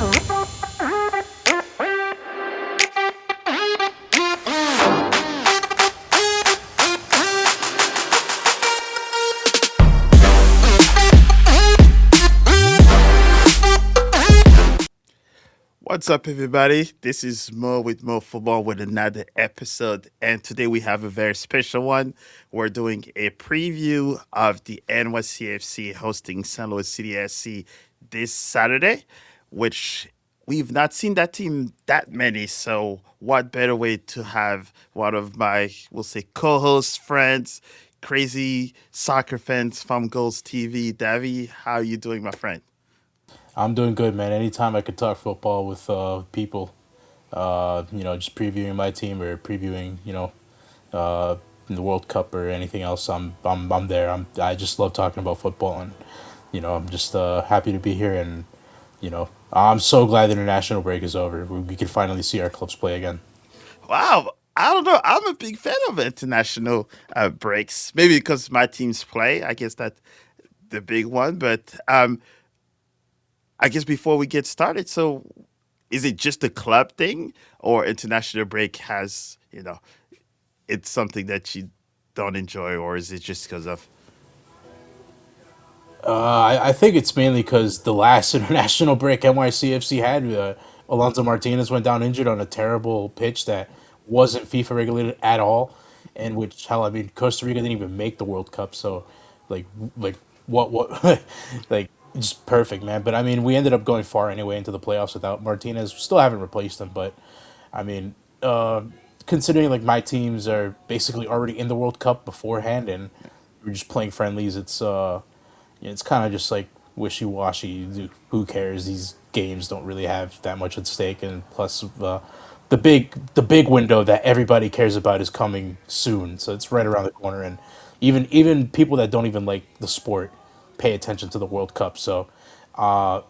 What's up, everybody? This is Mo with Mo Football with another episode. And today we have a very special one. We're doing a preview of the NYCFC hosting St. Louis City SC this Saturday, which we've not seen that team that many. So, what better way to have one of my, we'll say, co hosts, friends, crazy soccer fans from Fungals TV? Davy, how are you doing, my friend? I'm doing good, man. Anytime I could talk football with people, just previewing my team or previewing, the World Cup or anything else, I'm there. I just love talking about football, and I'm just happy to be here, and I'm so glad the international break is over. We can finally see our clubs play again. Wow. I don't know. I'm a big fan of international breaks. Maybe because my teams play. I guess that's the big one. But I guess before we get started, so is it just a club thing, or international break has it's something that you don't enjoy, or is it just because of? I think it's mainly because the last international break NYCFC had, Alonso Martinez went down injured on a terrible pitch that wasn't FIFA regulated at all, and which hell, I mean, Costa Rica didn't even make the World Cup, so like like what like just perfect, man. But I mean, we ended up going far anyway into the playoffs without Martinez. Still haven't replaced him, but I mean, considering like my teams are basically already in the World Cup beforehand, and we're just playing friendlies, it's kind of just like wishy washy. Who cares? These games don't really have that much at stake, and plus, the big window that everybody cares about is coming soon. So it's right around the corner, and even people that don't even like the sport pay attention to the World Cup. So, I'm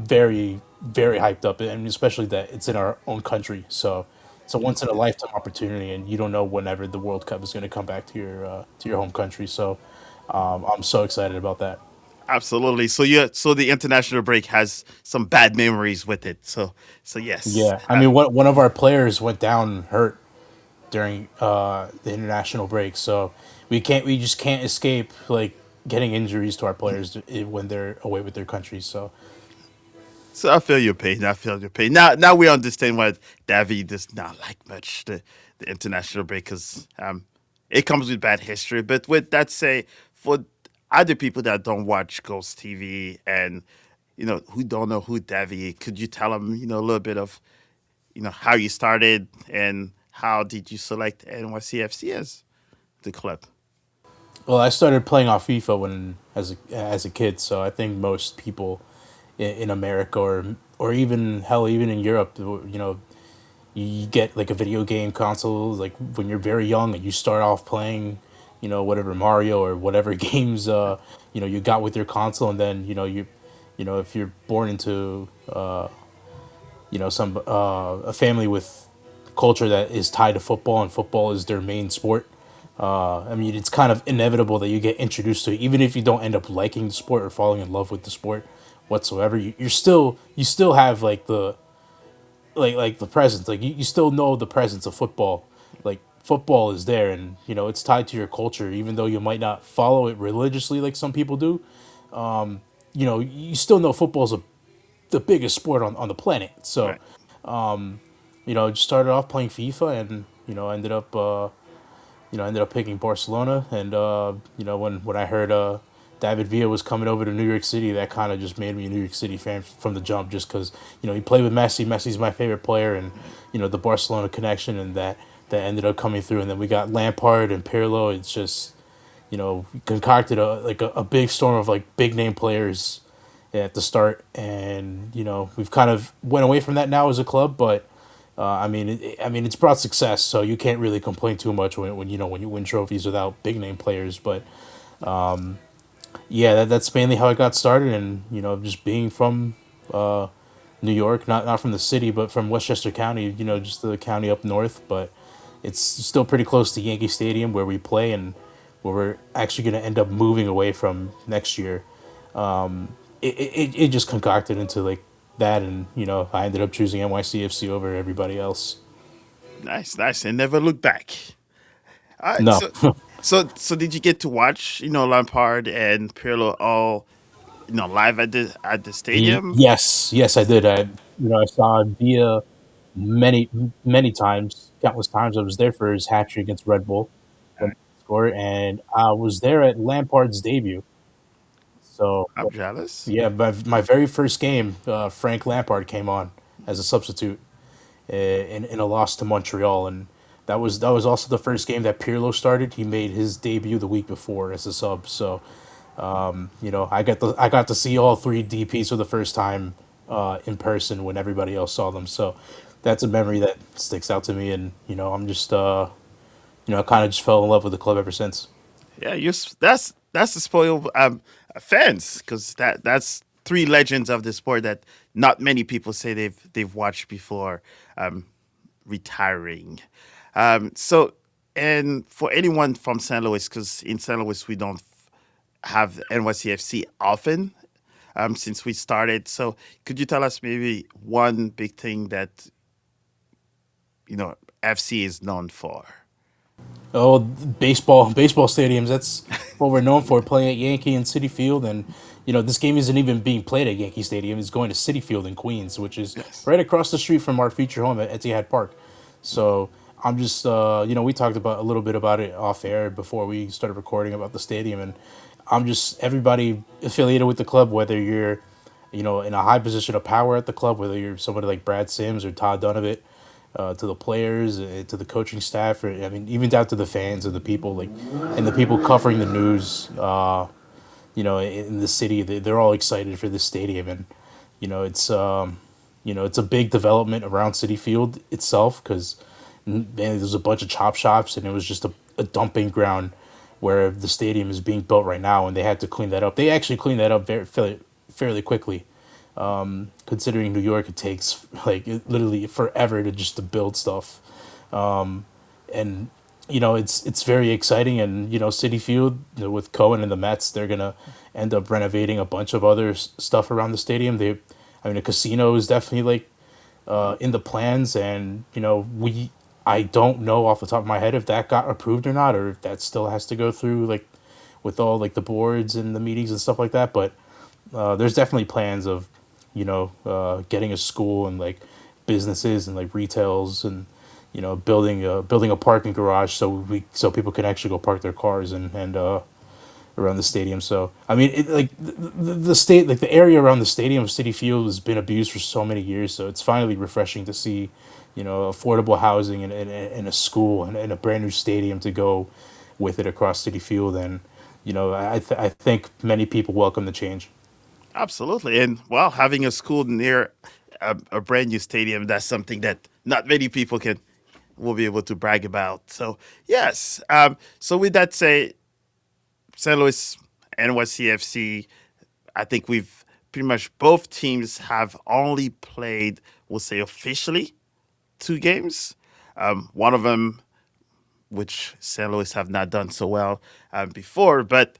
very hyped up, and especially that it's in our own country. So it's a once in a lifetime opportunity, and you don't know whenever the World Cup is going to come back to your home country. So I'm so excited about that. Absolutely. So so the international break has some bad memories with it. So yes. Yeah, I mean, one of our players went down hurt during the international break, so we just can't escape like getting injuries to our players when they're away with their countries. So So I feel your pain. I feel your pain. Now we understand why Davy does not like much the international break because it comes with bad history. But with that say, for other people that don't watch Ghost TV and who don't know who Davy, could you tell them a little bit of how you started and how did you select NYCFC as the club? well, I started playing off FIFA when as a kid, so I think most people in America or even hell even in Europe, you get like a video game console like when you're very young and you start off playing, whatever Mario or whatever games you got with your console, and then if you're born into some a family with culture that is tied to football and football is their main sport. I mean, it's kind of inevitable that you get introduced to it, even if you don't end up liking the sport or falling in love with the sport whatsoever. You still have like like the presence, like you still know the presence of football. Like football is there, and it's tied to your culture, even though you might not follow it religiously like some people do. You still know football's the biggest sport on the planet. So Right. just started off playing FIFA, and ended up picking Barcelona. And when I heard David Villa was coming over to New York City, that kind of just made me a New York City fan from the jump, just because he played with Messi. Messi's my favorite player, and the Barcelona connection, and that ended up coming through. And then we got Lampard and Pirlo. It's just we concocted a big storm of like big name players at the start, and we've kind of went away from that now as a club, but I mean, it's brought success, so you can't really complain too much when you win trophies without big name players. But yeah, that's mainly how I got started, and just being from New York, not from the city, but from Westchester County, just the county up north, but it's still pretty close to Yankee Stadium where we play and where we're actually going to end up moving away from next year. It just concocted into like that, and I ended up choosing NYCFC over everybody else. Nice, nice, and never look back. All right, No. so did you get to watch, Lampard and Pirlo all, live at the stadium? Yes, yes, I did. I saw it via many, many times, countless times. I was there for his hat trick against Red Bull when he scored, and I was there at Lampard's debut. So I'm jealous. yeah, my very first game, Frank Lampard came on as a substitute in a loss to Montreal, and that was also the first game that Pirlo started. He made his debut the week before as a sub. So I got to see all three DPs for the first time in person when everybody else saw them. So that's a memory that sticks out to me, and I'm just kind of just fell in love with the club ever since. Yeah, that's the spoil fans, because that's three legends of the sport that not many people say they've watched before retiring. So, and for anyone from St. Louis, because in St. Louis we don't have NYCFC often since we started. So, could you tell us maybe one big thing that FC is known for? Oh, baseball stadiums. That's what we're known for, playing at Yankee and Citi Field. And this game isn't even being played at Yankee Stadium. It's going to Citi Field in Queens, which is Yes. right across the street from our future home at Etihad Park. So I'm just, we talked about a little bit about it off air before we started recording about the stadium, and I'm just everybody affiliated with the club, whether you're, in a high position of power at the club, whether you're somebody like Brad Sims or Todd Donovan, to the players, to the coaching staff, or I mean, even down to the fans and the people and the people covering the news. In the city, they're all excited for this stadium, and it's it's a big development around City Field itself because there's a bunch of chop shops, and it was just a dumping ground where the stadium is being built right now, and they had to clean that up. They actually cleaned that up fairly quickly, considering New York, it takes like literally forever to build stuff, and it's very exciting. And City Field, with Cohen and the Mets, they're gonna end up renovating a bunch of other stuff around the stadium. I mean, a casino is definitely like in the plans, and I don't know off the top of my head if that got approved or not, or if that still has to go through like with all like the boards and the meetings and stuff like that. But there's definitely plans of getting a school and like businesses and like retails, and building a parking garage so people can actually go park their cars and around the stadium. So I mean, the state, like the area around the stadium of Citi Field, has been abused for so many years. So it's finally refreshing to see affordable housing and a school and a brand new stadium to go with it across Citi Field. And I think many people welcome the change. Absolutely. And well, having a school near a brand new stadium, that's something that not many people will be able to brag about. So yes. So with that say, St. Louis, NYCFC, I think we've pretty much both teams have only played, we'll say officially, two games. One of them, which St. Louis have not done so well before, but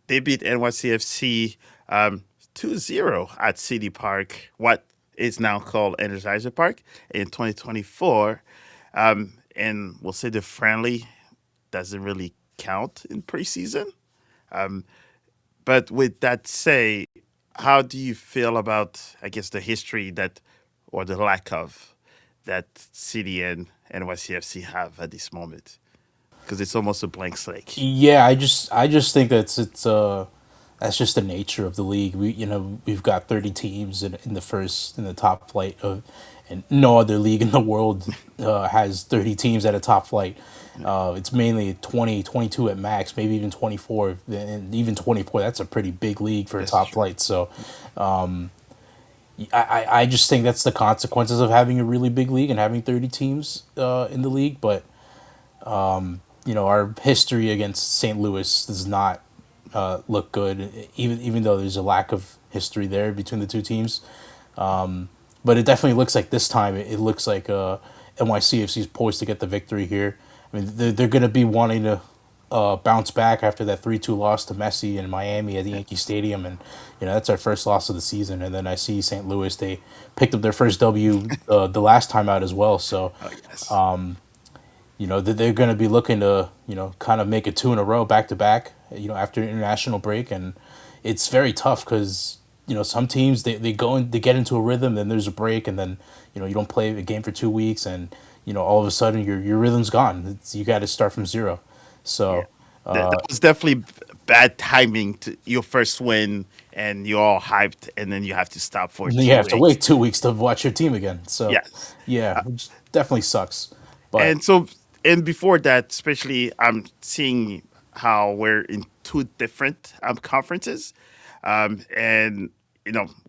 they beat NYCFC 2-0 at City Park, what is now called Energizer Park, in 2024. And we'll say the friendly doesn't really count in preseason. But with that say, how do you feel about, I guess, the history that, or the lack of, that City and NYCFC have at this moment? Because it's almost a blank slate. Yeah, I just think that's just the nature of the league. We've got 30 teams in the top flight of, and no other league in the world has 30 teams at a top flight. It's mainly 20, 22 at max, maybe even 24, and even 24. That's a pretty big league for a That's top true. flight. So I just think that's the consequences of having a really big league and having 30 teams in the league. But our history against St. Louis does not look good, even though there's a lack of history there between the two teams. But it definitely looks like this time it looks like NYCFC is poised to get the victory here. I mean, they're going to be wanting to bounce back after that 3-2 loss to Messi in Miami at the Yankee Stadium, and that's our first loss of the season. And then I see St. Louis, they picked up their first W the last time out as well. So Oh yes. they're going to be looking to kind of make it two in a row back to back. After international break, and it's very tough because some teams they go and they get into a rhythm, then there's a break, and then you don't play a game for 2 weeks, and all of a sudden your rhythm's gone. You got to start from zero. Yeah. So That was definitely bad timing to your first win, and you're all hyped, and then you have to stop for and then you two have to wait weeks. 2 weeks to watch your team again. So Yes. yeah, which definitely sucks. But And so, and before that, especially, I'm seeing how we're in two different conferences. And,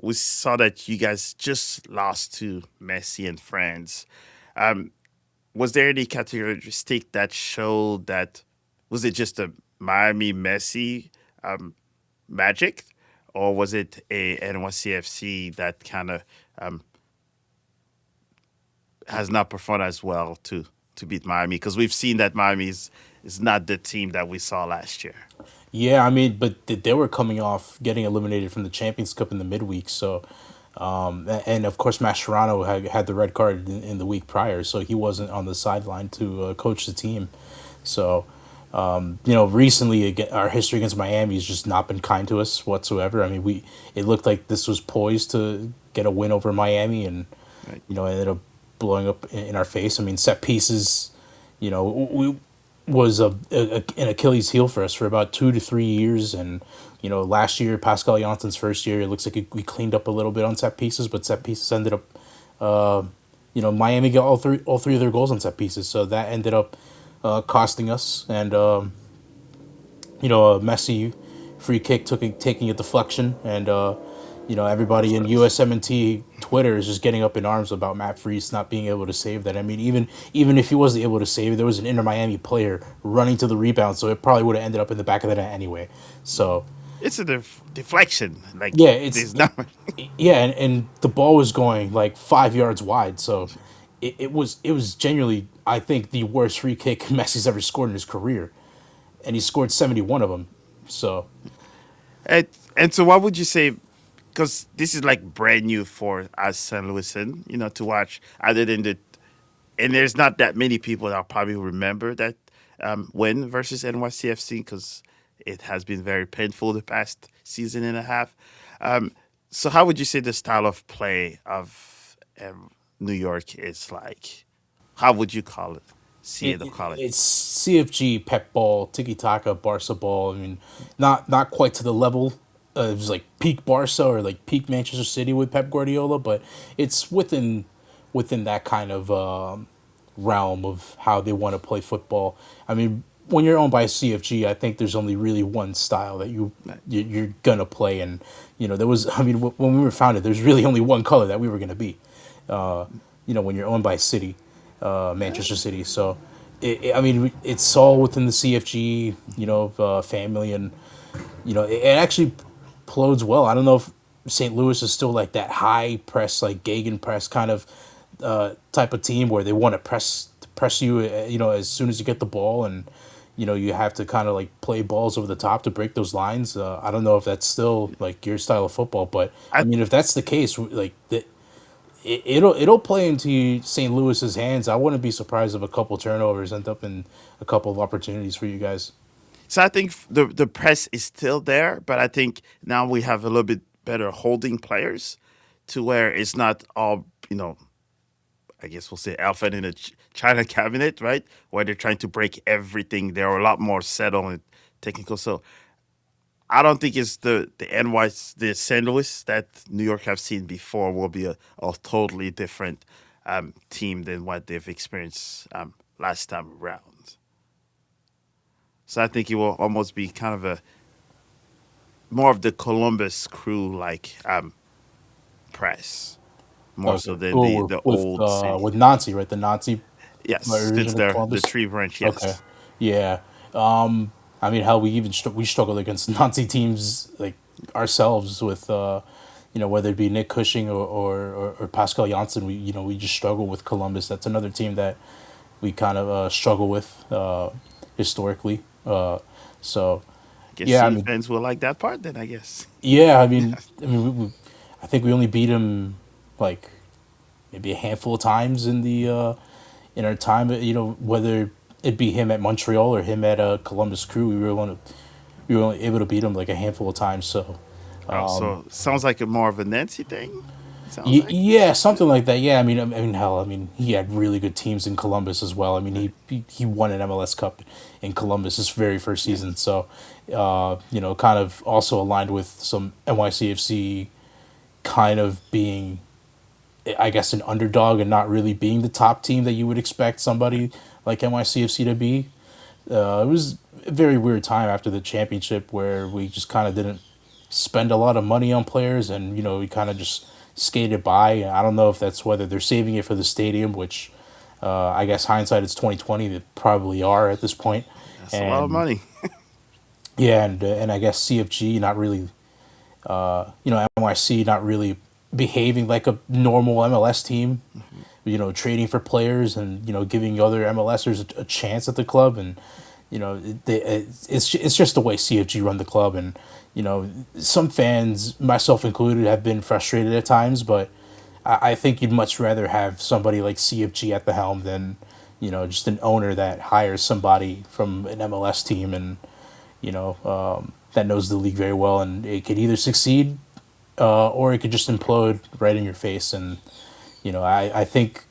we saw that you guys just lost to Messi and friends. Was there any characteristic that showed that, was it just a Miami Messi magic, or was it a NYCFC that kind of has not performed as well to beat Miami? Because we've seen that Miami is not the team that we saw last year. yeah, I mean, but they were coming off getting eliminated from the Champions Cup in the midweek. So and of course, Mascherano had the red card in the week prior, so he wasn't on the sideline to coach the team. So, recently our history against Miami has just not been kind to us whatsoever. I mean, it looked like this was poised to get a win over Miami, and Right. ended up blowing up in our face. I mean, set pieces, we was an Achilles heel for us for about 2 to 3 years, and last year, Pascal Jensen's first year, it looks like we cleaned up a little bit on set pieces, but set pieces ended up, Miami got all three of their goals on set pieces, so that ended up costing us, and a Messi free kick taking a deflection, and That everybody in sucks. USMNT Twitter is just getting up in arms about Matt Freese not being able to save that. I mean, even if he wasn't able to save it, there was an Inter Miami player running to the rebound, so it probably would have ended up in the back of the net anyway. So It's a deflection. Like, yeah, there's not. yeah, and the ball was going like 5 yards wide, so it was genuinely, I think, the worst free kick Messi's ever scored in his career, and he scored 71 of them. So And, and so, what would you say? Because this is like brand new for us St. Louisan, to watch. Other than and there's not that many people that probably remember that win versus NYCFC because it has been very painful the past season and a half. Um, so, how would you say the style of play of New York is like? How would you call it? See it or call it? it's CFG Pep ball, tiki taka, Barca ball. I mean, not quite to the level of like peak Barca or like peak Manchester City with Pep Guardiola, but it's within that kind of realm of how they want to play football. I mean, when you're owned by CFG, I think there's only really one style that Right. you're gonna play, and there was. I mean, when we were founded, there's really only one color that we were gonna be. When you're owned by City, Manchester City, so I mean, it's all within the CFG, family, and it actually plodes well. I don't know if St. Louis is still like that high press, like Gegen press kind of type of team where they want to press you, as soon as you get the ball, and you have to kind of like play balls over the top to break those lines. I don't know if that's still like your style of football, but I I mean, if that's the case, like it'll play into St. Louis's hands. I wouldn't be surprised if a couple turnovers end up in a couple of opportunities for you guys. So I think the press is still there, but I think now we have a little bit better holding players to where it's not all, I guess we'll say elephant in a China cabinet, right? Where they're trying to break everything. They're a lot more settled and technical. So I don't think it's the NY the St. Louis that New York have seen before will be a totally different team than what they've experienced last time around. So I think it will almost be kind of a more of the Columbus crew like press, more Okay. so than Oh, the old city. with Nancy, right? The Nazi Yes, since version of the Columbus. tree branch. Okay. Yes, Yeah. I mean, how we struggled against Nazi teams like ourselves with whether it be Nick Cushing or Pascal Janssen. We just struggle with Columbus. That's another team that we kind of struggle with historically. So I guess yeah, I City mean, fans will like that part then, I guess. yeah, I think we only beat him like maybe a handful of times in our time. You know, whether it be him at Montreal or him at Columbus Crew, we were only able to beat him like a handful of times. So Oh, so sounds like a more of a Nancy thing. Sounds like. Yeah, something like that. Yeah, hell, he had really good teams in Columbus as well. I mean, Right. he won an MLS Cup in Columbus his very first season. Yes. So, kind of also aligned with some NYCFC kind of being, I guess, an underdog and not really being the top team that you would expect somebody like NYCFC to be. It was a very weird time after the championship where we just kind of didn't spend a lot of money on players, and we kind of just skated by. I don't know if that's whether they're saving it for the stadium, which I guess hindsight it's 2020. They probably are at this point. That's a lot of And money. yeah, and I guess CFG not really, NYC not really behaving like a normal MLS team. Mhm. Trading for players and giving other MLSers a chance at the club, and it's just the way CFG run the club, and some fans, myself included, have been frustrated at times, but I think you'd much rather have somebody like CFG at the helm than just an owner that hires somebody from an MLS team and that knows the league very well, and it could either succeed or it could just implode right in your face. And I think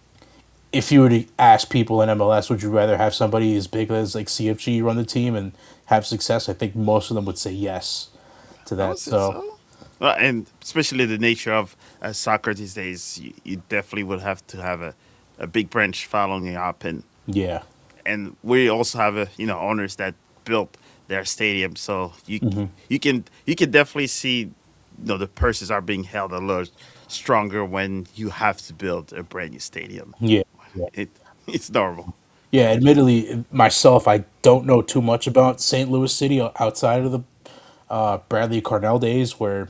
if you were to ask people in MLS, would you rather have somebody as big as like CFG run the team and have success? I think most of them would say yes to I would that. say So so. Well, and especially the nature of soccer these days, you definitely would have to have a big branch following up, yeah, and we also have owners that built their stadium, so you can definitely see the purses are being held a little stronger when you have to build a brand new stadium. yeah, yeah. It's normal. Yeah, admittedly, myself, I don't know too much about St. Louis City outside of the Bradley Cornell days, where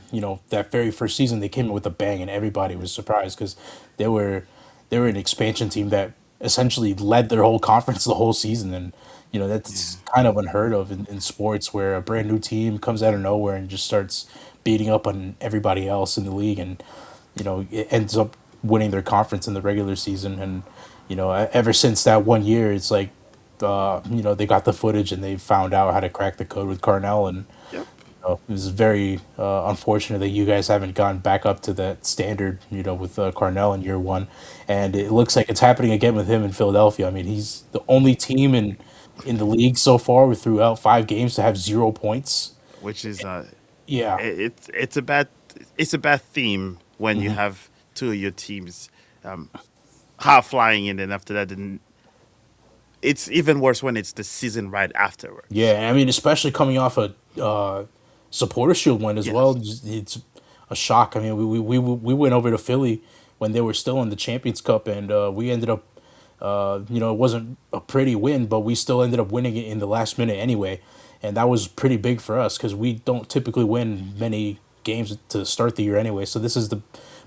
that very first season they came in with a bang and everybody was surprised because they were they were an expansion team that essentially led their whole conference the whole season, and that's Yeah. kind of unheard of in sports where a brand new team comes out of nowhere and just starts beating up on everybody else in the league, and it ends up winning their conference in the regular season. And ever since that one year, it's like they got the footage and they found out how to crack the code with Carnell, and Yep. it was very unfortunate that you guys haven't gone back up to that standard, with Carnell in year one. And it looks like it's happening again with him in Philadelphia. I mean, he's the only team in the league so far throughout 5 games to have 0 points. Which is Yeah. it's a bad theme when you Hmm. have two of your teams um, half flying in, and after that, then it's even worse when it's the season right afterwards. Yeah, I mean, especially coming off a supporter shield win as well, Yes. it's a shock. I mean, we went over to Philly when they were still in the Champions Cup, and we ended up, it wasn't a pretty win, but we still ended up winning it in the last minute anyway, and that was pretty big for us because we don't typically win many games to start the year anyway. So this is the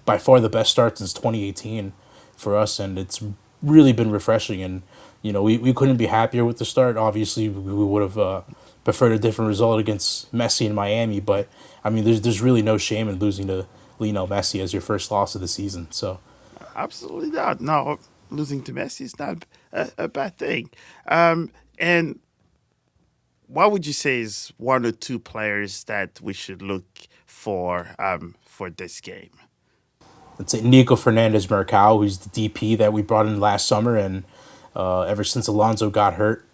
by far the best start since 2018 for us, and it's really been refreshing. And we couldn't be happier with the start. Obviously, we would have preferred a different result against Messi in Miami, but I mean, there's really no shame in losing to Lionel Messi as your first loss of the season. So Absolutely not. No, losing to Messi is not a bad thing. And what would you say is one or two players that we should look for this game? let's say Nico Fernandez Mercado, who's the DP that we brought in last summer, and ever since Alonso got hurt,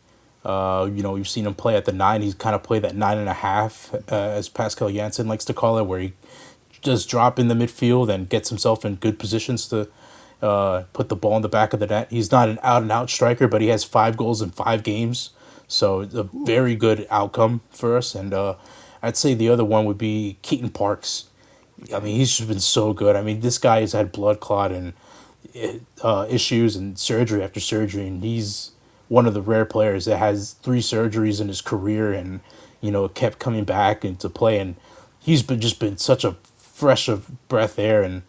we've seen him play at the nine. He's kind of played that 9.5, as Pascal Jensen likes to call it, where he just drop in the midfield and gets himself in good positions to put the ball in the back of the net. He's not an out and out striker, but he has 5 goals in 5 games, so it's a Ooh, very good outcome for us. And I'd say the other one would be Keaton Parks. I okay. mean, he's just been so good. I mean, this guy has had blood clot and issues and surgery after surgery, and he's one of the rare players that has 3 surgeries in his career, and kept coming back into play. And he's been such a fresh of breath air, and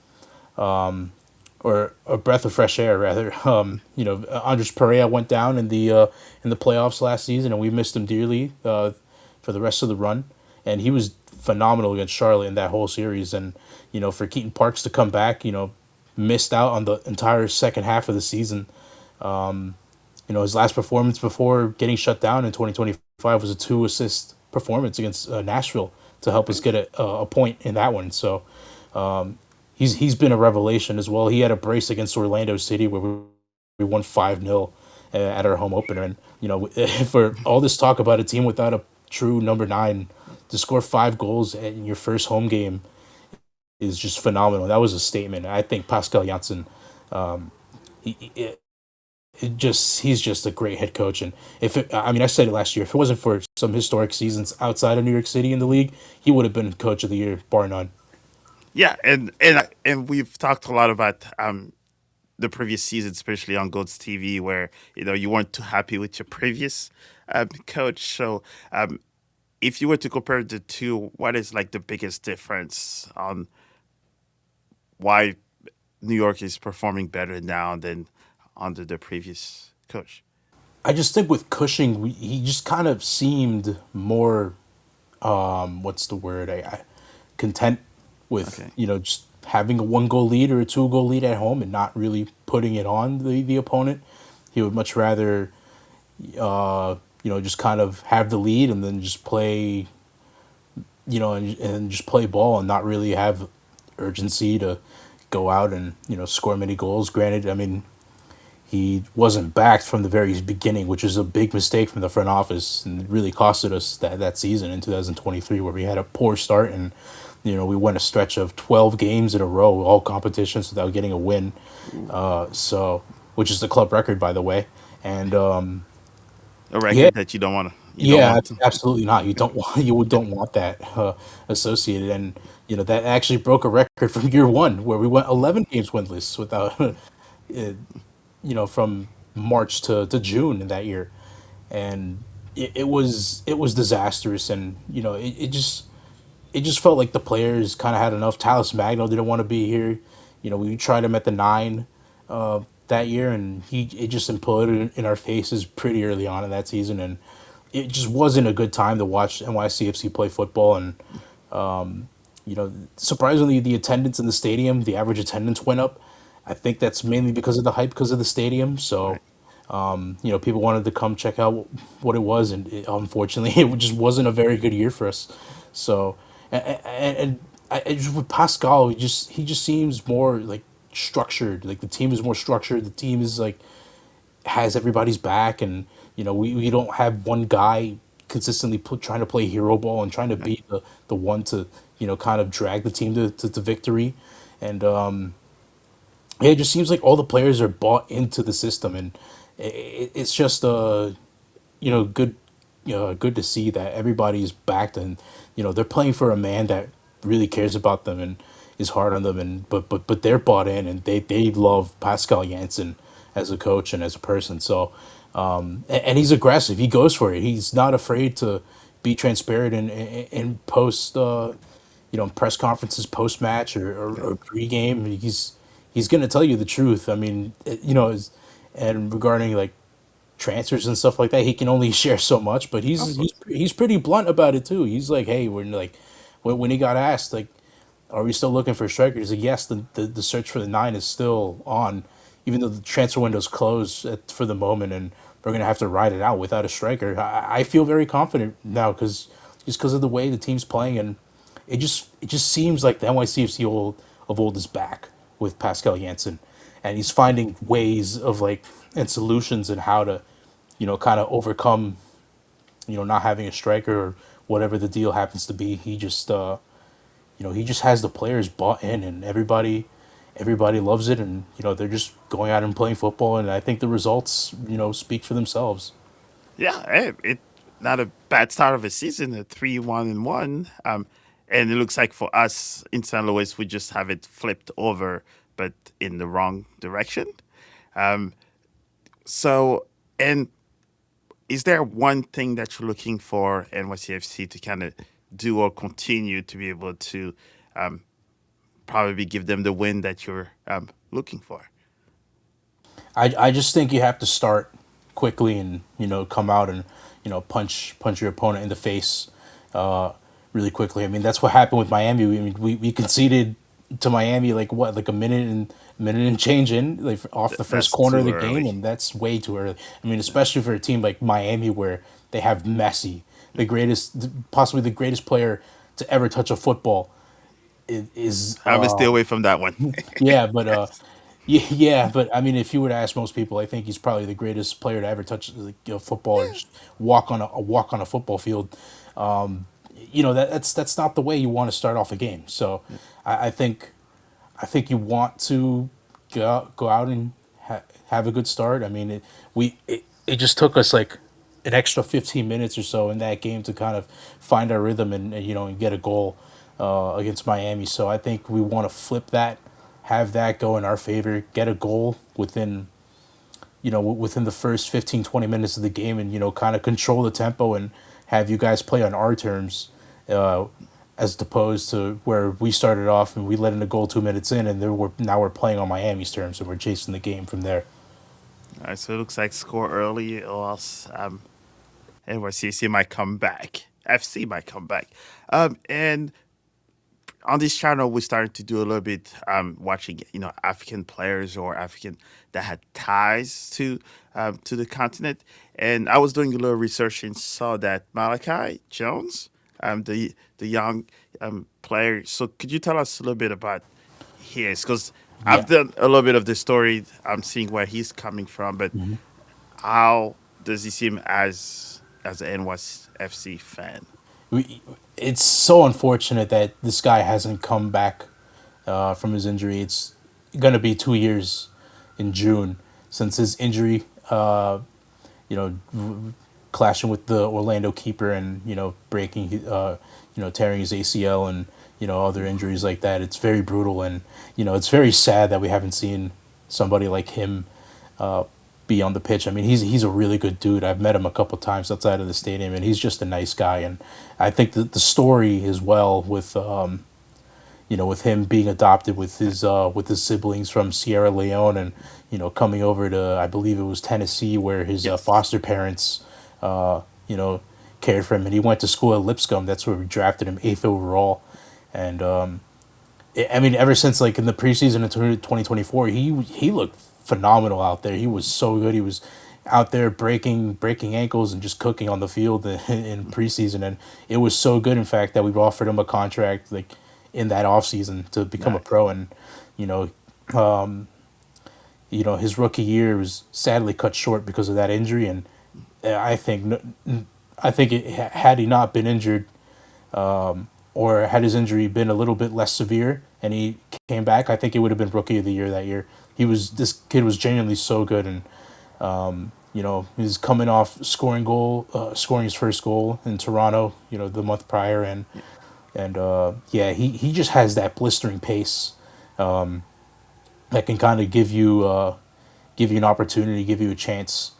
or a breath of fresh air rather. Andres Perea went down in the playoffs last season, and we missed him dearly for the rest of the run. And he was phenomenal against Charlotte in that whole series. And for Keaton Parks to come back, missed out on the entire second half of the season. His last performance before getting shut down in 2025 was a two assist performance against Nashville to help us get a point in that one. So he's been a revelation as well. He had a brace against Orlando City where we won 5-0 at our home opener. And, for all this talk about a team without a true number nine, to score 5 goals in your first home game is just phenomenal. That was a statement. I think Pascal Janssen, he, he's just a great head coach. And I said it last year. If it wasn't for some historic seasons outside of New York City in the league, he would have been coach of the year, bar none. Yeah, and we've talked a lot about the previous season, especially on Gold's TV, where you weren't too happy with your previous coach. So, if you were to compare the two, what is like the biggest difference on why New York is performing better now than under the previous coach? I just think with Cushing, he just kind of seemed more, what's the word? Content with Okay. just having a 1 goal lead or a 2 goal lead at home and not really putting it on the opponent. He would much rather just kind of have the lead and then just play, and just play ball and not really have urgency to go out and score many goals. Granted, I mean, he wasn't backed from the very beginning, which is a big mistake from the front office, and it really costed us that season in 2023, where we had a poor start and we went a stretch of 12 games in a row, all competitions, without getting a win. Ooh. So, which is the club record, by the way. And A yeah, record that you don't yeah, want to. absolutely not. You don't want that associated, and that actually broke a record from year one, where we went 11 games winless without, from March to June in that year, and it was disastrous, and it just felt like the players kind of had enough. Talis Magno didn't want to be here. We tried him at the nine that year, and it just imploded in our faces pretty early on in that season, and it just wasn't a good time to watch NYCFC play football. And surprisingly, the attendance in the stadium, the average attendance went up. I think that's mainly because of the hype, because of the stadium. So Right. people wanted to come check out what it was, and unfortunately, it just wasn't a very good year for us. So, with Pascal, he just seems more like structured. Like the team is more structured. The team is like has everybody's back, and we don't have one guy consistently trying to play hero ball and trying to Right. be the one to kind of drag the team to victory. And yeah, it just seems like all the players are bought into the system, and it's just good, good to see that everybody's backed, and they're playing for a man that really cares about them and is hard on them, and but they're bought in, and they love Pascal Jansen as a coach and as a person. So and he's aggressive. He goes for it. He's not afraid to be transparent in post press conferences, post match, Yeah. or pre-game. He's gonna tell you the truth. I mean, and regarding like transfers and stuff like that, he can only share so much. But Of course. he's pretty blunt about it too. He's like, hey, we're like, when he got asked like, are we still looking for strikers? He's like, yes, the search for the nine is still on, even though the transfer window's closed for the moment, and we're gonna have to ride it out without a striker. I feel very confident now, because of the way the team's playing, and it just seems like the NYCFC of old is back with Pascal Jansen, and he's finding ways of like and solutions and how to, kind of overcome, not having a striker or whatever the deal happens to be. He just has the players bought in, and everybody loves it, and they're just going out and playing football, and I think the results speak for themselves. Yeah, it not a bad start of a season, a 3-1-1. And it looks like for us in St. Louis, we just have it flipped over, but in the wrong direction. Um, so, and is there one thing that you're looking for NYCFC to kind of do or continue to be able to probably give them the win that you're looking for. I just think you have to start quickly and come out and punch your opponent in the face uh, really quickly. I mean that's what happened with Miami. We conceded to Miami like what like a minute and change in like off the first That's corner of too the game, early. and that's way too early. I mean especially for a team like Miami where they have Messi, the greatest possibly the greatest player to ever touch a football is I would stay away from that one. yeah, but yeah, but I mean, if you were to ask most people, I think he's probably the greatest player to ever touch like, football or just walk on a football field. That's not the way you want to start off a game. So I think you want to go out and have a good start. I mean, it just took us like an extra 15 minutes or so in that game to kind of find our rhythm and get a goal against Miami. So I think we want to flip that, have that go in our favor, get a goal within the first 15 20 minutes of the game, and kind of control the tempo and have you guys play on our terms, uh, as opposed to where we started off and we let in a goal 2 minutes in, and now we're playing on Miami's terms and we're chasing the game from there. All right, so it looks like score early, or else NYCFC might come back. FC might come back. And on this channel, we started to do a little bit watching, African players or African that had ties to the continent. And I was doing a little research and saw that Malachi Jones, the young player. So could you tell us a little bit about his? Because I've Yeah. done a little bit of the story. I'm seeing where he's coming from, but how does he seem as an NYCFC fan? we, it's so unfortunate that this guy hasn't come back from his injury. It's gonna be 2 years in June since his injury. You know, clashing with the Orlando keeper and breaking, tearing his ACL and other injuries like that. It's very brutal, and it's very sad that we haven't seen somebody like him be on the pitch. I mean, he's a really good dude. I've met him a couple times outside of the stadium, and he's just a nice guy. And I think that the story as well with him being adopted with his siblings from Sierra Leone and coming over to I believe it was Tennessee where his Yes. foster parents uh, you know cared for him, and he went to school at Lipscomb. That's where we drafted him eighth overall, and I mean ever since like in the preseason in 2024 he looked phenomenal out there. He was so good. He was out there breaking ankles and just cooking on the field in preseason, and it was so good in fact that we've offered him a contract like in that offseason to become a Nice. pro. And you know his rookie year was sadly cut short because of that injury, and I think had he not been injured, or had his injury been a little bit less severe and he came back, I think it would have been rookie of the year that year. This kid was genuinely so good, and he's coming off scoring his first goal in Toronto, the month prior, and yeah, he just has that blistering pace that can kind of give you an opportunity, give you a chance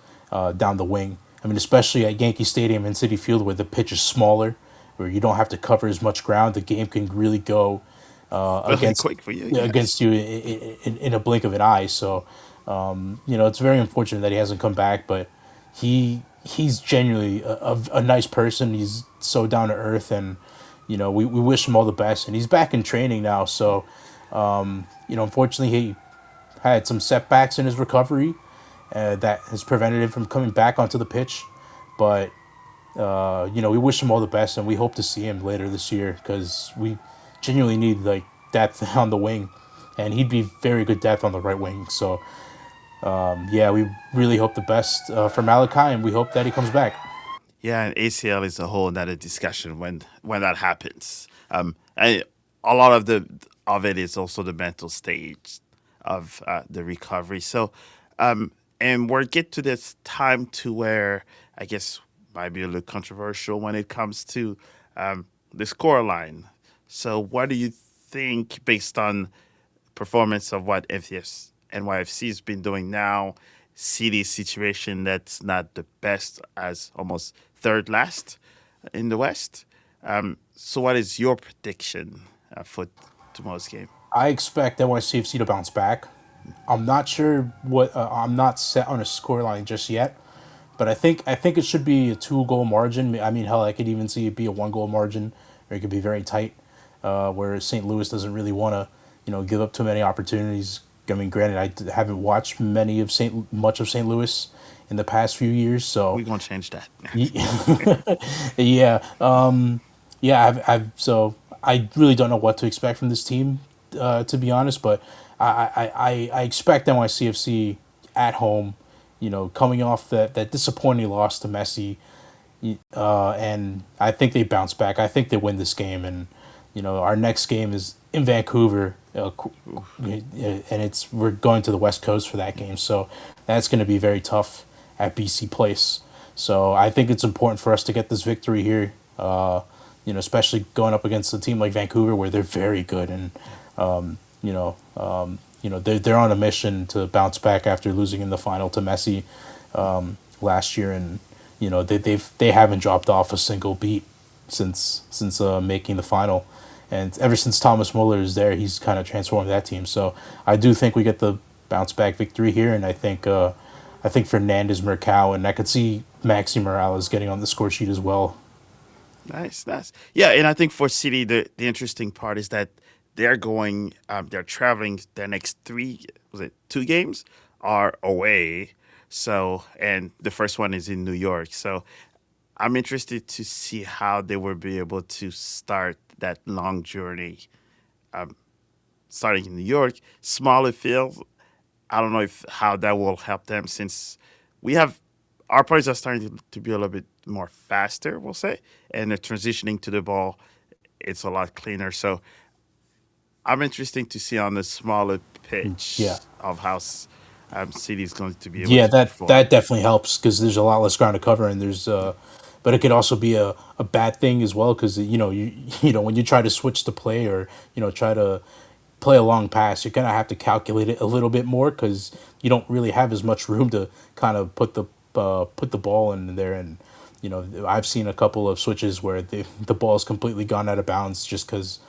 down the wing. I mean, especially at Yankee Stadium and Citi Field, where the pitch is smaller, where you don't have to cover as much ground. The game can really go Really against quick for you, yes. against you in a blink of an eye. So, it's very unfortunate that he hasn't come back, but he's genuinely a nice person. He's so down to earth, and we wish him all the best. And he's back in training now, so unfortunately he had some setbacks in his recovery that has prevented him from coming back onto the pitch. But we wish him all the best, and we hope to see him later this year because we genuinely need like depth on the wing, and he'd be very good depth on the right wing. So yeah, we really hope the best for Malachi, and we hope that he comes back. Yeah, and ACL is a whole another discussion when that happens. And a lot of it is also the mental stage of the recovery. So, and we're get to this time to where I guess might be a little controversial when it comes to the score line. So, what do you think based on performance of what FCS NYFC has been doing now. City's situation that's not the best, as almost third last in the West. So, what is your prediction for? tomorrow's game? I expect NYCFC to bounce back. I'm not sure what I'm not set on a scoreline just yet, but I think it should be a 2 goal margin. I mean, hell, I could even see it be a 1 goal margin, or it could be very tight, where St. Louis doesn't really want to, give up too many opportunities. I mean, granted, haven't watched much of St. Louis in the past few years, so We're gonna change that. yeah, yeah. So I really don't know what to expect from this team, to be honest. But I expect NYCFC at home, coming off that disappointing loss to Messi, and I think they bounce back. I think they win this game, and our next game is in Vancouver, and we're going to the West Coast for that game, so that's going to be very tough at BC Place. So I think it's important for us to get this victory here. Especially going up against a team like Vancouver, where they're very good, and they're on a mission to bounce back after losing in the final to Messi last year, and they haven't dropped off a single beat since making the final, and ever since Thomas Muller is there, he's kind of transformed that team. So I do think we get the bounce back victory here, and I think Fernandez, Mercado, and I could see Maxi Morales getting on the score sheet as well. Nice, nice. Yeah, and I think for City, the interesting part is that they're traveling. Their next three, was it 2 games, are away. So, and the first one is in New York. So, I'm interested to see how they will be able to start that long journey, starting in New York, smaller field. I don't know if how that will help them since we have our players are starting to be a little bit more faster, we'll say, and they're transitioning to the ball. It's a lot cleaner. So I'm interested to see on the smaller pitch Yeah. of how City is going to be able Yeah, to that perform. that definitely helps because there's a lot less ground to cover, and but it could also be a bad thing as well because when you try to switch the play, or try to play a long pass, you're gonna have to calculate it a little bit more because you don't really have as much room to kind of put the ball in there. And I've seen a couple of switches where the ball's completely gone out of bounds just because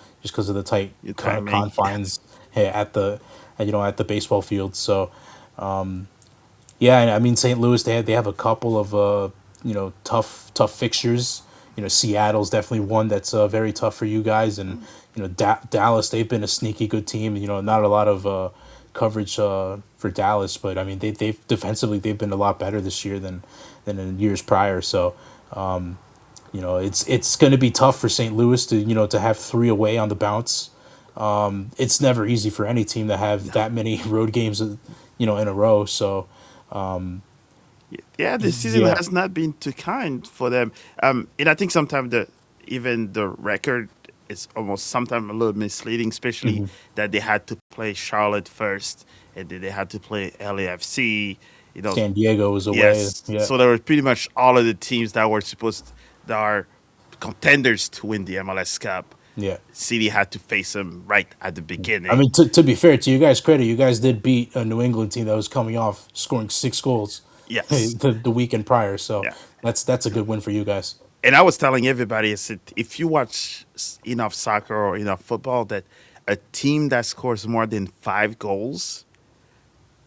of the tight Your kind of timing, confines at the baseball field. So yeah, and I mean St. Louis, they have a couple of tough fixtures. Seattle's definitely one that's very tough for you guys, and Dallas, they've been a sneaky good team. Not a lot of coverage for Dallas, but I mean they've defensively they've been a lot better this year than in years prior. So it's going to be tough for St. Louis to have three away on the bounce. It's never easy for any team to have no. that many road games in a row. So Yeah, this season yeah. has not been too kind for them. And I think sometimes even the record is almost sometimes a little misleading, especially Mhm. that they had to play Charlotte first, and then they had to play LAFC. You know, San Diego was away. yes. Yeah, So there were pretty much all of the teams that are contenders to win the MLS Cup. yeah. City had to face them right at the I beginning. mean, to be fair to you guys' credit, you guys did beat a New England team that was coming off scoring 6 goals Yes. the weekend prior. So Yeah. that's a good win for you guys. And I was telling everybody, I said, if you watch enough soccer or enough football, that a team that scores more than 5 goals,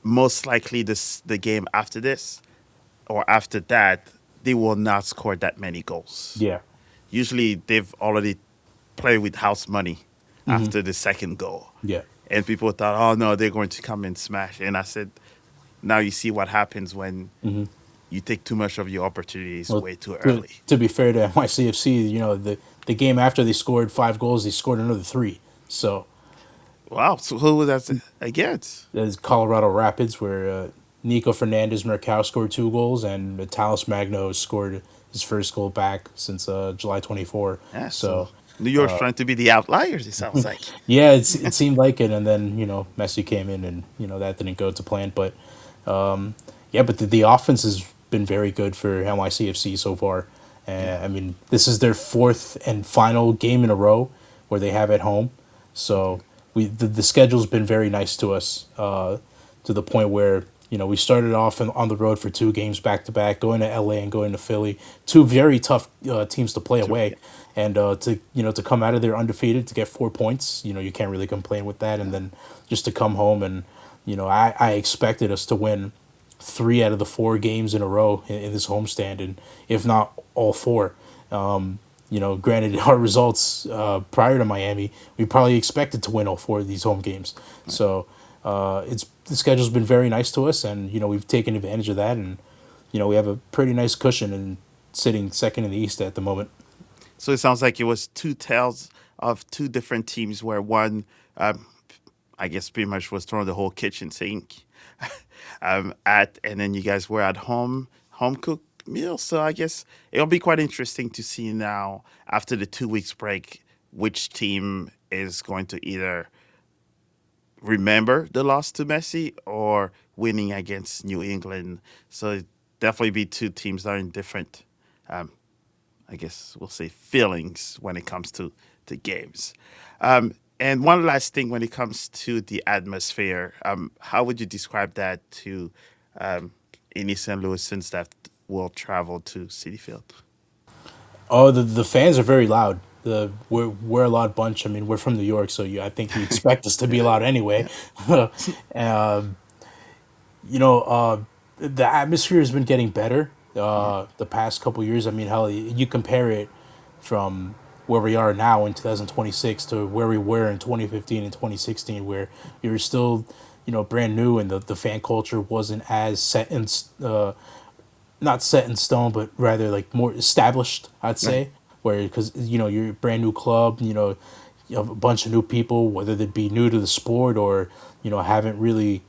most likely the game after this or after that, they will not score that many goals. Yeah. Usually, they've already played with house money Hmm. after the second goal, Yeah. and people thought, oh no, they're going to come and smash. And I said, now you see what happens when Hmm. you take too much of your opportunities Well, way too to, early. to be fair to NYCFC, the game after they scored 5 goals, they scored another three. So Wow, so who was that against? there's Colorado Rapids, where Nico Fernandez Mercado scored 2 goals, and Talis Magno scored his first goal back since July 24. Yeah, so So New York's trying to be the outliers, it sounds like. yeah, it seemed like it, and then Messi came in, and that didn't go to plan. But yeah, but the offense has been very good for NYCFC so far. Yeah. I mean, this is their fourth and final game in a row where they have at home. So the schedule's been very nice to us, to the point where We started off on the road for two games back to back, going to LA and going to Philly, two very tough teams to play away, Yeah. and to come out of there undefeated to get 4 points, you can't really complain with that. And then just to come home and I expected us to win three out of the four games in a row in this homestand, and if not all four. Granted, our results prior to Miami, we probably expected to win all four of these home games. So it's the schedule's been very nice to us, and we've taken advantage of that, and we have a pretty nice cushion and sitting second in the East at the moment. So it sounds like it was two tales of two different teams where one, I guess, pretty much was throwing the whole kitchen sink and then you guys were at home cooked meal. So I guess it'll be quite interesting to see now after the 2 weeks break which team is going to either remember the loss to Messi or winning against New England. So it definitely be two teams that are in different, um, I guess we'll say, feelings when it comes to games. And one last thing when it comes to the atmosphere, how would you describe that to any St. Louisans that will travel to Citi Field? Oh, the fans are very loud. We're a loud bunch. I mean, we're from New York, so I think you expect us to be loud anyway. Yeah. um, you know, the atmosphere has been getting better Yeah. the past couple years. I mean, hell, you compare it from where we are now in 2026 to where we were in 2015 and 2016, where we were still, brand new, and the fan culture wasn't as set in, not set in stone, but rather like more established, I'd Right. say. Where because you're a brand new club, you have a bunch of new people, whether they be new to the sport or haven't really,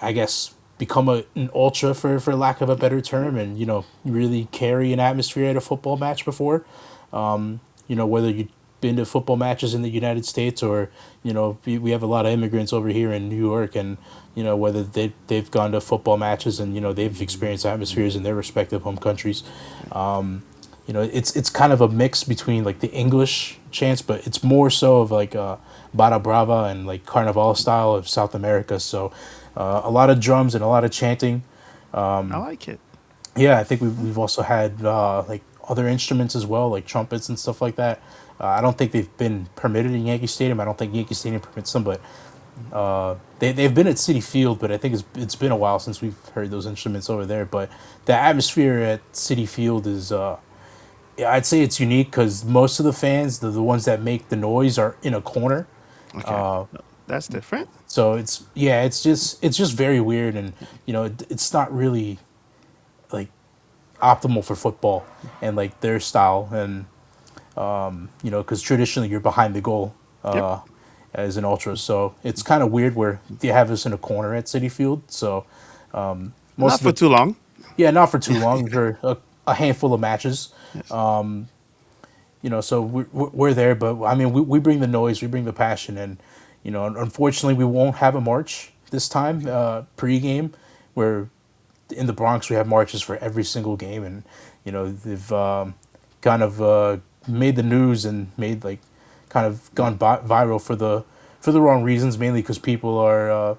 I guess, become an ultra for lack of a better term, and really carry an atmosphere at a football match before. Whether you've been to football matches in the United States or we have a lot of immigrants over here in New York, and whether they've gone to football matches and they've experienced atmospheres in their respective home countries. It's kind of a mix between like the English chants, but it's more so of like Barra Brava and like Carnival style of South America. So a lot of drums and a lot of chanting. I like it. Yeah, I think we've also had like other instruments as well, like trumpets and stuff like that. I don't think they've been permitted in Yankee Stadium. I don't think Yankee Stadium permits them, but they've been at Citi Field. But I think it's been a while since we've heard those instruments over there. But the atmosphere at Citi Field is, yeah, I'd say it's unique because most of the fans, the ones that make the noise, are in a corner. Okay. That's different. So it's just very weird, and it's not really like optimal for football and like their style, and because traditionally you're behind the goal Yep. as an ultra, so it's kind of weird where they have us in a corner at Citi Field. So Not most for of the too long. yeah, not for too long, for a handful of matches. Yes. So we're there, but I mean, we bring the noise, we bring the passion, and unfortunately, we won't have a march this time pre-game. Where in the Bronx we have marches for every single game, and they've kind of made the news and made like kind of gone viral for the wrong reasons, mainly because people are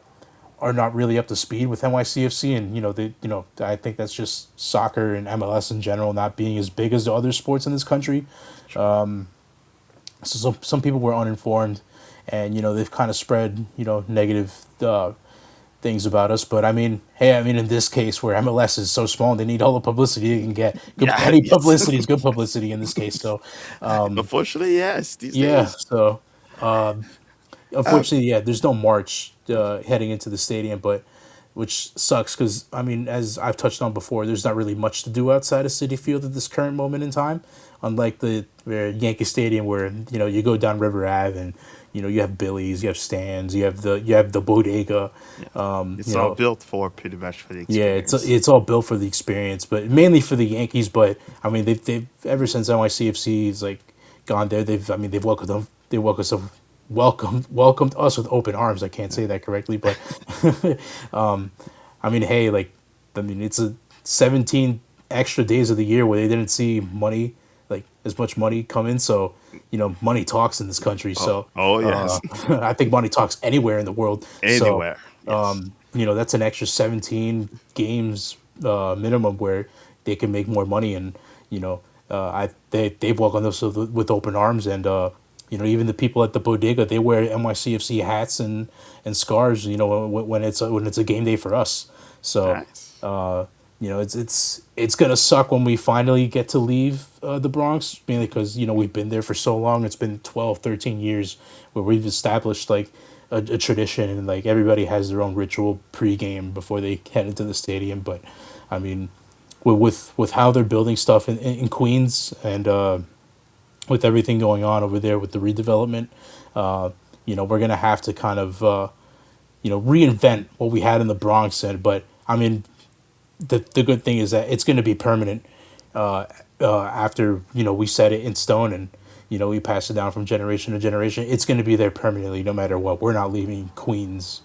not really up to speed with NYCFC, and I think that's just soccer and MLS in general not being as big as the other sports in this country. Sure. So some people were uninformed, and they've kind of spread negative things about us. But I mean, hey, I mean, in this case where MLS is so small, they need all the publicity they can get. Good, Yeah. any Yes. publicity is good publicity in this case. So Unfortunately, yes. These yeah, days. so Um, unfortunately, yeah, there's no march heading into the stadium, but which sucks because I mean, as I've touched on before, there's not really much to do outside of Citi Field at this current moment in time. Unlike the where Yankee Stadium, where you go down River Ave and you have Billy's, you have stands, you have the bodega. yeah. Um, It's you all know, built for pretty much for the yeah, it's experience. it's all built for the experience, but mainly for the Yankees. But I mean, they've ever since NYCFC's like gone there, they've welcomed them. They welcomed us with open arms. I can't say that correctly, but I mean, hey, like, I mean, it's a 17 extra days of the year where they didn't see money, like as much money come in. So, money talks in this country. Oh, So, oh yes. I think money talks anywhere in the world. So, Anywhere. Yes. that's an extra 17 games minimum where they can make more money. And you know they've welcomed us with open arms. And even the people at the bodega, they wear NYCFC hats and scarves, when it's a game day for us. So Nice. it's gonna suck when we finally get to leave the Bronx, mainly because we've been there for so long. It's been 12, 13 years where we've established like a tradition, and like everybody has their own ritual pregame before they head into the stadium. But I mean, with how they're building stuff in Queens, and with everything going on over there with the redevelopment, we're gonna have to kind of reinvent what we had in the Bronx. And but I mean, the good thing is that it's going to be permanent after we set it in stone, and we pass it down from generation to generation. It's going to be there permanently, no matter what. We're not leaving Queens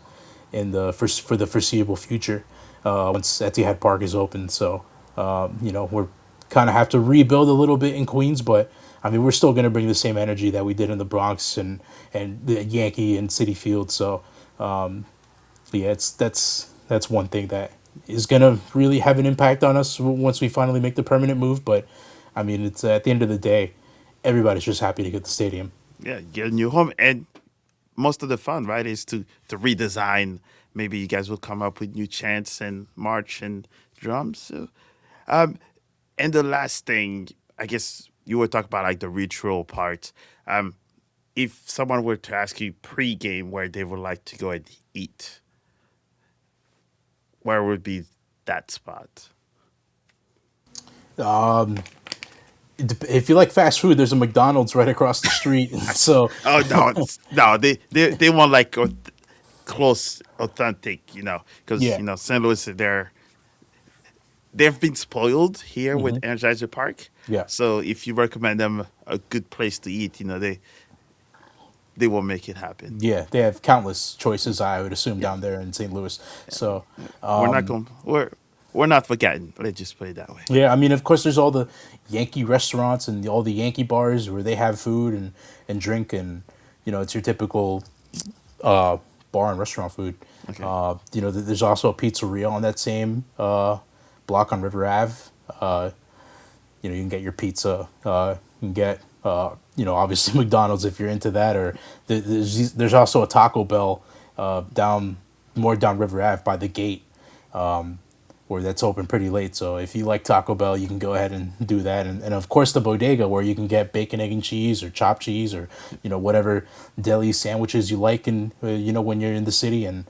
for the foreseeable future once Etihad Park is open. So we're kind of have to rebuild a little bit in Queens, but I mean we're still going to bring the same energy that we did in the Bronx and the Yankee and Citi Field. So yeah, that's one thing that is gonna really have an impact on us once we finally make the permanent move. But I mean, it's at the end of the day, everybody's just happy to get the stadium. Yeah, get a new home, and most of the fun, right, is to redesign. Maybe you guys will come up with new chants and march and drums. So, um, and the last thing, I guess you were talking about like the ritual part. Um, if someone were to ask you pre-game where they would like to go and eat, where would be that spot? If you like fast food, there's a McDonald's right across the street. So Oh no, no, they want like close, authentic, because yeah. St. Louis, they've been spoiled here Hmm. with Energizer Park. Yeah. So if you recommend them a good place to eat, they will make it happen. Yeah, they have countless choices, I would assume, Yeah, down there in St. Louis. yeah. So We're not going. We're not forgetting. Let's just put it that way. yeah, I mean, of course, there's all the Yankee restaurants and all the Yankee bars where they have food and drink, and it's your typical bar and restaurant food. Okay. There's also a pizzeria on that same block on River Ave. Uh, you can get your pizza. You can get obviously McDonald's if you're into that, or there's also a Taco Bell down more down River Ave by the gate, where that's open pretty late. So if you like Taco Bell, you can go ahead and do that. And of course the bodega where you can get bacon, egg, and cheese, or chopped cheese, or whatever deli sandwiches you like, and when you're in the city. And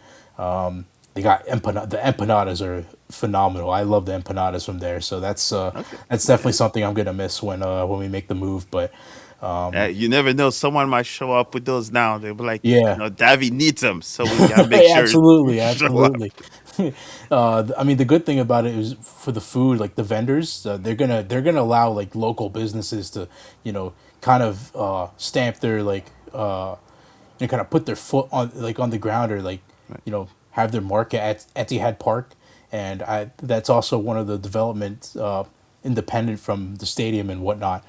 they got the empanadas are phenomenal. I love the empanadas from there. So Okay. that's definitely Okay. something I'm gonna miss when we make the move. But You never know. Someone might show up with those now. They'll be like, yeah. Davy needs them, so we gotta make sure we Absolutely, show up. absolutely. I mean, the good thing about it is for the food, like the vendors, they're gonna allow like local businesses to, kind of stamp their like kind of put their foot on the ground, or like Right. have their market at Etihad Park. And that's also one of the development independent from the stadium and whatnot.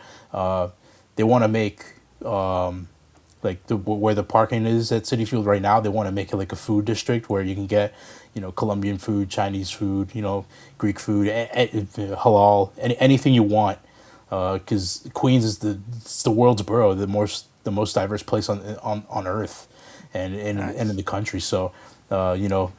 They want to make like where the parking is at Citi Field right now. They want to make it like a food district where you can get Colombian food, Chinese food, Greek food, halal, anything you want. Because Queens is it's the world's borough, the most diverse place on earth, and in Nice. the country. So,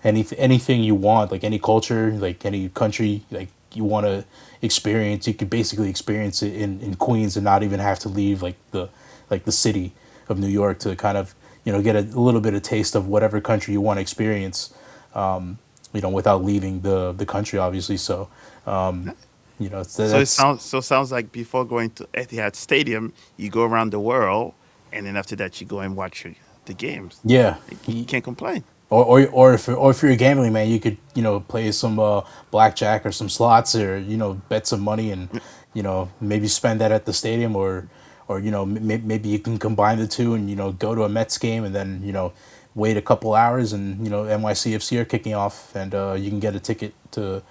anything you want, like any culture, like any country, like you want to experience, you could basically experience it in Queens, and not even have to leave like the city of New York to kind of get a little bit of taste of whatever country you want to experience, without leaving the country, obviously. So, So it that's sounds like before going to Etihad Stadium, you go around the world, and then after that, you go and watch the games. yeah. You can't complain. Or if you're a gambling man, you could play some blackjack or some slots, or bet some money, and maybe spend that at the stadium. Or maybe you can combine the two and go to a Mets game, and then wait a couple hours, and NYCFC are kicking off, and you can get a ticket to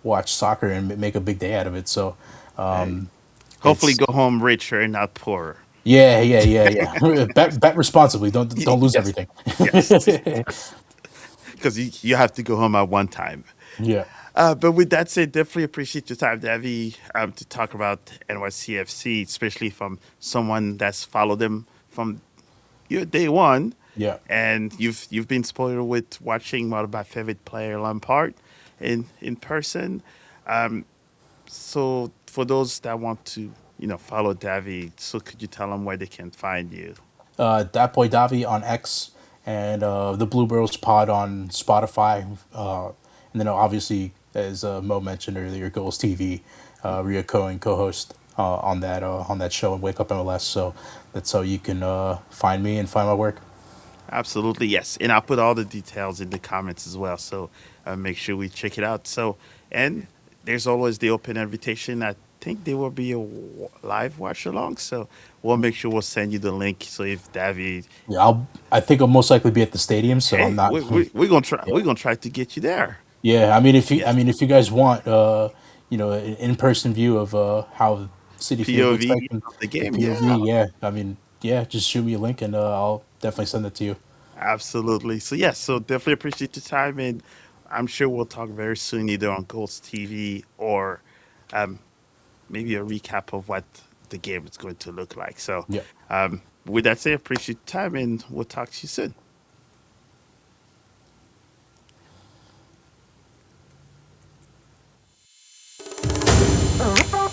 watch soccer and make a big day out of it. So Hey, hopefully, it's go home richer and not poorer. yeah, yeah. Bet responsibly. Don't lose Yes, everything. yes. because you have to go home at one time. Yeah. But with that said, definitely appreciate your time, Davy, to talk about NYCFC, especially from someone that's followed them from your day one, Yeah. and you've been spoiled with watching one of my favorite player, Lampard, in person. So for those that want to, follow Davy, so could you tell them where they can find you? That Boy Davy on X, and the Bluebirds Pod on Spotify. And then obviously, as Mo mentioned earlier, Goals TV, Ria Cohen co-host on that show and Wake Up MLS. So that's how you can find me and find my work. Absolutely, yes. And I'll put all the details in the comments as well. So make sure we check it out. So, and there's always the open invitation. I think there will be a live watch along. So we'll make sure we'll send you the link. So if Davy, Yeah, I think I'll most likely be at the stadium, so I'm hey, not. we're gonna try. Yeah. We're gonna try to get you there. Yeah, Yes, if you guys want, an in-person view of how City Field looks POV like and of the the game. POV, Yeah, yeah, yeah, just shoot me a link and I'll definitely send it to you. absolutely. So yes, so definitely appreciate your time, and I'm sure we'll talk very soon, either on Goals TV or um, maybe a recap of what the game is going to look like. So, Yeah. with that said, appreciate your time, and we'll talk to you soon.